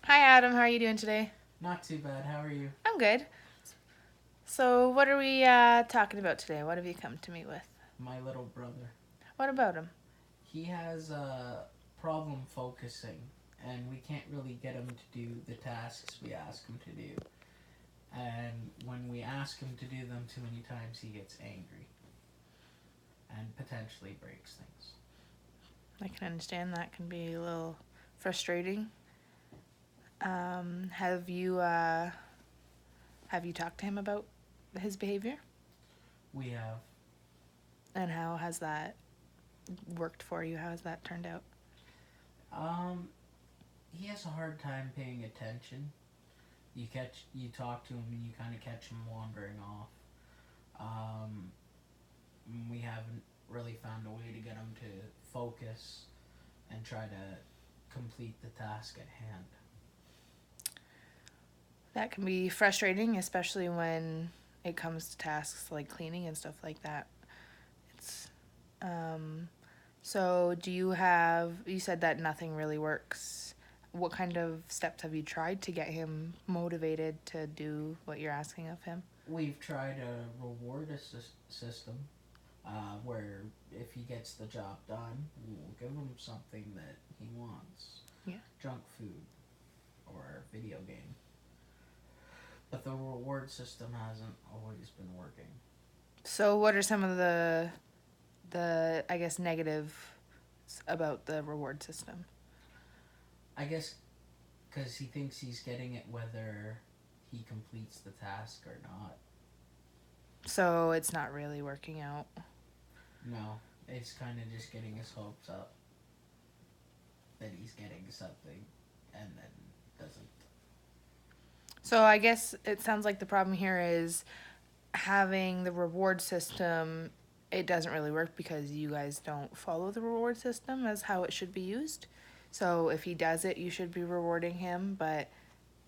Hi Adam, how are you doing today? Not too bad. How are you? I'm good. So, what are we talking about today? What have you come to me with? My little brother. What about him? He has a problem focusing, and we can't really get him to do the tasks we ask him to do. And when we ask him to do them too many times, he gets angry and potentially breaks things. I can understand that can be a little frustrating. Have you talked to him about his behavior We have. and how has that worked for you? How has that turned out? Um, he has a hard time paying attention. You talk to him, and you kind of catch him wandering off. Um, we haven't really found a way to get him to focus and try to complete the task at hand. That can be frustrating, especially when it comes to tasks like cleaning and stuff like that. It's So, you said that nothing really works. What kind of steps have you tried to get him motivated to do what you're asking of him? We've tried a reward system where if he gets the job done, we'll give him something that he wants, Yeah. junk food or a video game. But the reward system hasn't always been working. So, what are some of the I guess negatives about the reward system? I guess because he thinks he's getting it whether he completes the task or not. So, it's not really working out. No, it's kind of just getting his hopes up that he's getting something and then doesn't. So, I guess it sounds like the problem here is having the reward system. It doesn't really work because you guys don't follow the reward system as how it should be used. So if he does it, you should be rewarding him, but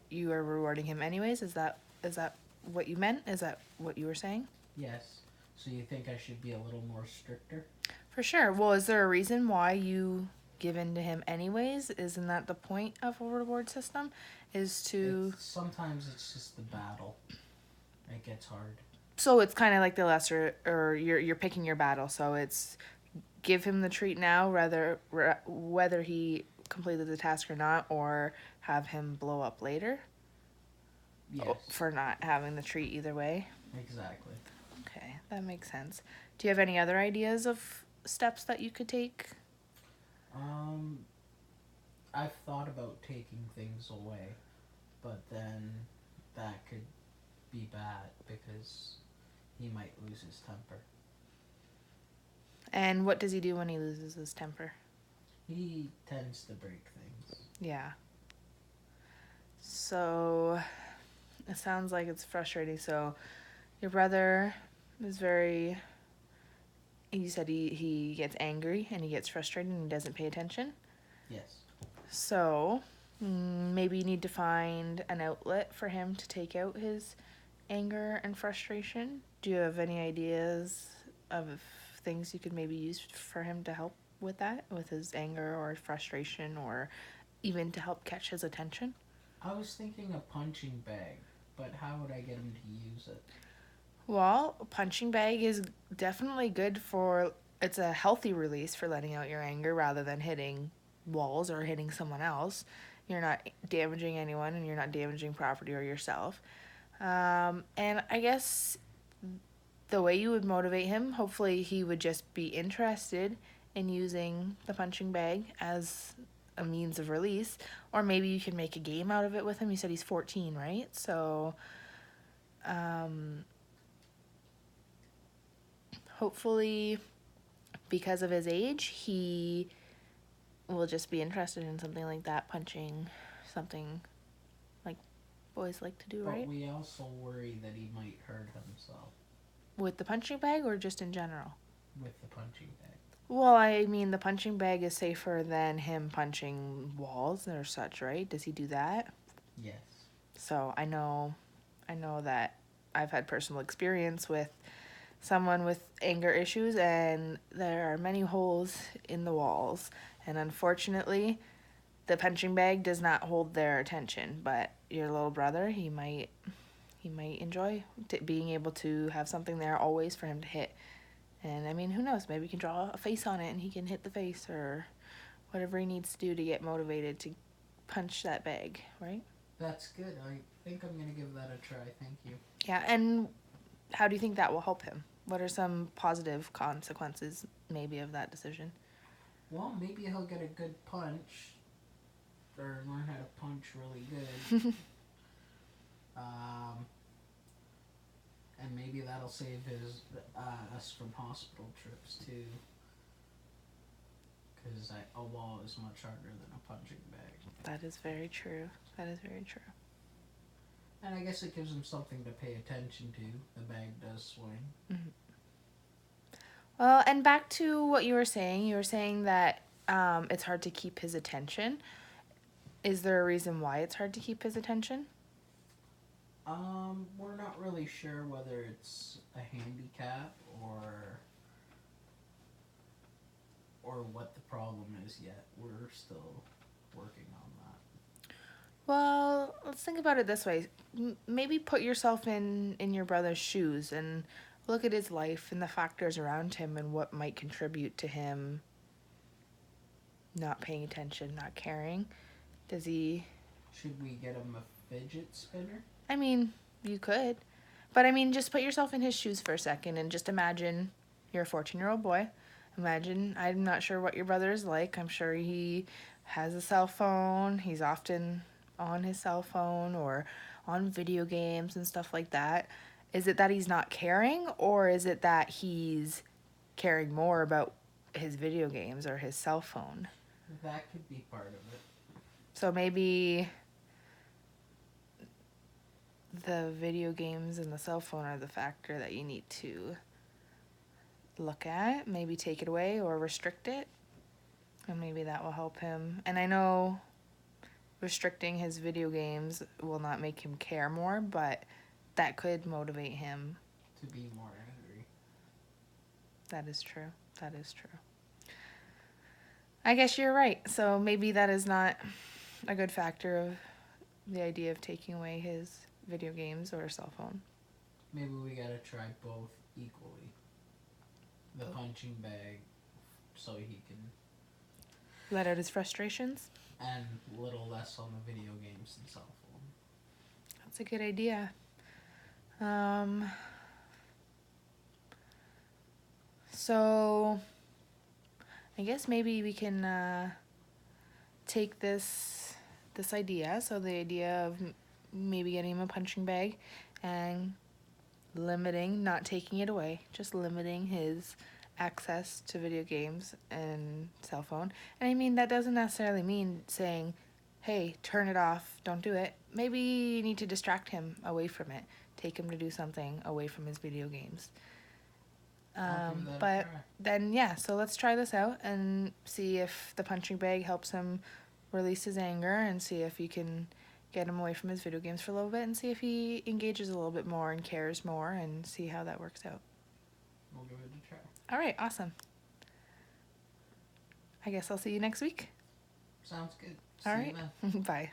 you are rewarding him anyways. Is that what you meant? Is that what you were saying? Yes. So you think I should be a little more stricter? For sure. Well, is there a reason why you give in to him anyways? Isn't that the point of a reward system? Is to Sometimes it's just the battle. It gets hard. So it's kind of like the lesser, or you're picking your battle. So it's give him the treat now, whether he completed the task or not, or have him blow up later Yes, for not having the treat either way. exactly. Okay, that makes sense. Do you have any other ideas of steps that you could take? Um, I've thought about taking things away, but then that could be bad because he might lose his temper. And what does he do when he loses his temper? He tends to break things. Yeah. So it sounds like it's frustrating. So your brother is very. You said he gets angry and he gets frustrated and he doesn't pay attention. Yes. So maybe you need to find an outlet for him to take out his anger and frustration. Do you have any ideas of things you could maybe use for him to help with that, with his anger or frustration, or even to help catch his attention? I was thinking a punching bag, but how would I get him to use it? Well, a punching bag is definitely good for. It's a healthy release for letting out your anger rather than hitting walls or hitting someone else. You're not damaging anyone and you're not damaging property or yourself. And I guess the way you would motivate him, hopefully, he would just be interested in using the punching bag as a means of release. Or maybe you can make a game out of it with him. You said he's 14, right? So, um, hopefully, because of his age, he will just be interested in something like that, punching something like boys like to do, But right? we also worry that he might hurt himself With the punching bag or just in general? with the punching bag. Well, I mean, the punching bag is safer than him punching walls or such, right? Does he do that? Yes. So I know that I've had personal experience with someone with anger issues, and there are many holes in the walls. And unfortunately, the punching bag does not hold their attention, but your little brother, he might enjoy being able to have something there always for him to hit. And I mean, who knows? Maybe you can draw a face on it and he can hit the face or whatever he needs to do to get motivated to punch that bag, right? That's good. I think I'm gonna give that a try. Thank you. Yeah, and how do you think that will help him? What are some positive consequences, maybe, of that decision? Well, maybe he'll get a good punch, or learn how to punch really good. um, and maybe that'll save us from hospital trips too. Because a wall is much harder than a punching bag. That is very true. That is very true. And I guess it gives him something to pay attention to. The bag does swing. Mm-hmm. Well, and back to what you were saying that it's hard to keep his attention. Is there a reason why it's hard to keep his attention? We're not really sure whether it's a handicap or what the problem is yet. We're still working on that. Well, let's think about it this way. Maybe put yourself in your brother's shoes and look at his life and the factors around him and what might contribute to him not paying attention, not caring. Does he... Should we get him a fidget spinner? I mean, you could. But I mean, just put yourself in his shoes for a second and just imagine you're a 14-year-old boy. Imagine, I'm not sure what your brother is like. I'm sure he has a cell phone. He's often on his cell phone or on video games and stuff like that. Is it that he's not caring, or is it that he's caring more about his video games or his cell phone? That could be part of it. So maybe the video games and the cell phone are the factor that you need to look at. Maybe take it away or restrict it. And maybe that will help him. And I know restricting his video games will not make him care more, but that could motivate him. To be more angry. That is true. That is true. I guess you're right. So maybe that is not a good factor of the idea of taking away his video games or cell phone. Maybe we gotta try both equally. The punching bag, so he can let out his frustrations. And a little less on the video games and cell phone. That's a good idea. So I guess maybe we can take this idea. So the idea of maybe getting him a punching bag and limiting, not taking it away, just limiting his access to video games and cell phone. And I mean, that doesn't necessarily mean saying, hey, turn it off, don't do it. Maybe you need to distract him away from it. Take him to do something away from his video games. But then, yeah, so let's try this out and see if the punching bag helps him release his anger, and see if you can get him away from his video games for a little bit, and see if he engages a little bit more and cares more, and see how that works out. We'll give it a try. All right, awesome. I guess I'll see you next week. Sounds good. All right. Bye.